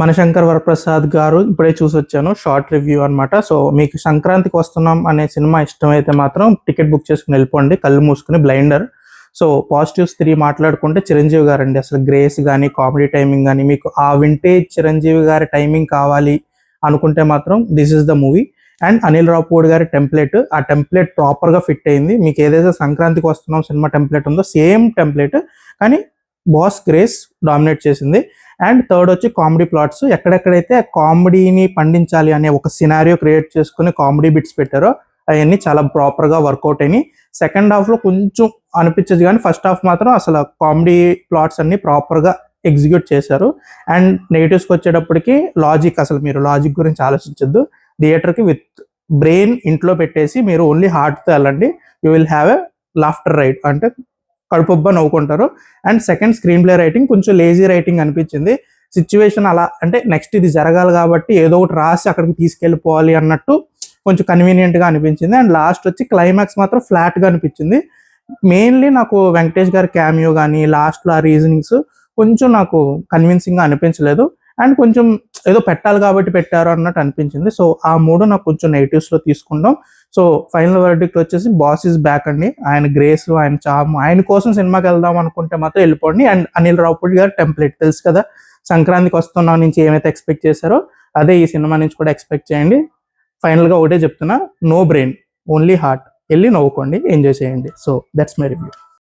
మనశంకర్ వరప్రసాద్ గారు ఇప్పుడే చూసొచ్చాను, short review అన్నమాట. సో మీకు సంక్రాంతికి వస్తున్నాం అనే సినిమా ఇష్టమైతే మాత్రం టికెట్ బుక్ చేసుకుని వెళ్ళిపోండి, కళ్ళు మూసుకుని. బ్లైండర్. సో పాజిటివ్స్ 3 మాట్లాడుకుంటే చిరంజీవి గారండి. అసలు గ్రేస్ కానీ, కామెడీ టైమింగ్ కానీ, మీకు ఆ వింటేజ్ చిరంజీవి గారి టైమింగ్ కావాలి అనుకుంటే మాత్రం this is the movie. And Anil Ravipudi గారి టెంప్లెట్, ఆ టెంప్లెట్ ప్రాపర్గా ఫిట్ అయింది. మీకు ఏదైతే సంక్రాంతికి వస్తున్నాం సినిమా టెంప్లెట్ ఉందో సేమ్ టెంప్లెట్, కానీ బాస్ గ్రేస్ డామినేట్ చేసింది. అండ్ థర్డ్ వచ్చి కామెడీ ప్లాట్స్. ఎక్కడెక్కడైతే కామెడీని పండించాలి అనే ఒక సినారియో క్రియేట్ చేసుకుని కామెడీ బిట్స్ పెట్టారో అవన్నీ చాలా ప్రాపర్గా వర్కౌట్ అయినాయి. సెకండ్ హాఫ్లో కొంచెం అనిపించదు, కానీ ఫస్ట్ హాఫ్ మాత్రం అసలు కామెడీ ప్లాట్స్ అన్ని ప్రాపర్గా ఎగ్జిక్యూట్ చేశారు. అండ్ నెగిటివ్స్కి వచ్చేటప్పటికి లాజిక్, అసలు మీరు లాజిక్ గురించి ఆలోచించద్దు. థియేటర్కి విత్ బ్రెయిన్ ఇంట్లో పెట్టేసి మీరు ఓన్లీ హార్ట్తో వెళ్ళండి. You will have a laughter ride, అంటే కడుపుబ్బా నవ్వుకుంటారు. And second, screen play writing కొంచెం లేజీ రైటింగ్ అనిపించింది. సిచ్యువేషన్ అలా అంటే నెక్స్ట్ ఇది జరగాలి కాబట్టి ఏదో ఒకటి రాసి అక్కడికి తీసుకెళ్ళిపోవాలి అన్నట్టు కొంచెం కన్వీనియంట్గా అనిపించింది. అండ్ లాస్ట్ వచ్చి క్లైమాక్స్ మాత్రం ఫ్లాట్గా అనిపించింది. మెయిన్లీ నాకు వెంకటేష్ గారి క్యామియో కానీ లాస్ట్లో ఆ రీజనింగ్స్ కొంచెం నాకు కన్విన్సింగ్గా అనిపించలేదు. అండ్ కొంచెం ఏదో పెట్టాలి కాబట్టి పెట్టారు అన్నట్టు అనిపించింది. సో ఆ మూడు నాకు కొంచెం నెగిటివ్స్లో తీసుకుంటాం. సో ఫైనల్ వర్డిక్ట్ వచ్చేసి బాస్ ఈజ్ బ్యాక్ అండి. ఆయన గ్రేస్, ఆయన చాము, ఆయన కోసం సినిమాకి వెళ్దాం అనుకుంటే మాత్రం వెళ్ళిపోండి. అండ్ అనిల్ రావుపూడి గారు టెంప్లెట్ తెలుసు కదా, సంక్రాంతికి వస్తున్నాం నుంచి ఏమైతే ఎక్స్పెక్ట్ చేశారో అదే ఈ సినిమా నుంచి కూడా ఎక్స్పెక్ట్ చేయండి. ఫైనల్గా ఒకటే చెప్తున్నా, నో బ్రెయిన్, ఓన్లీ హార్ట్. వెళ్ళి నవ్వుకోండి, ఎంజాయ్ చేయండి. So that's my review.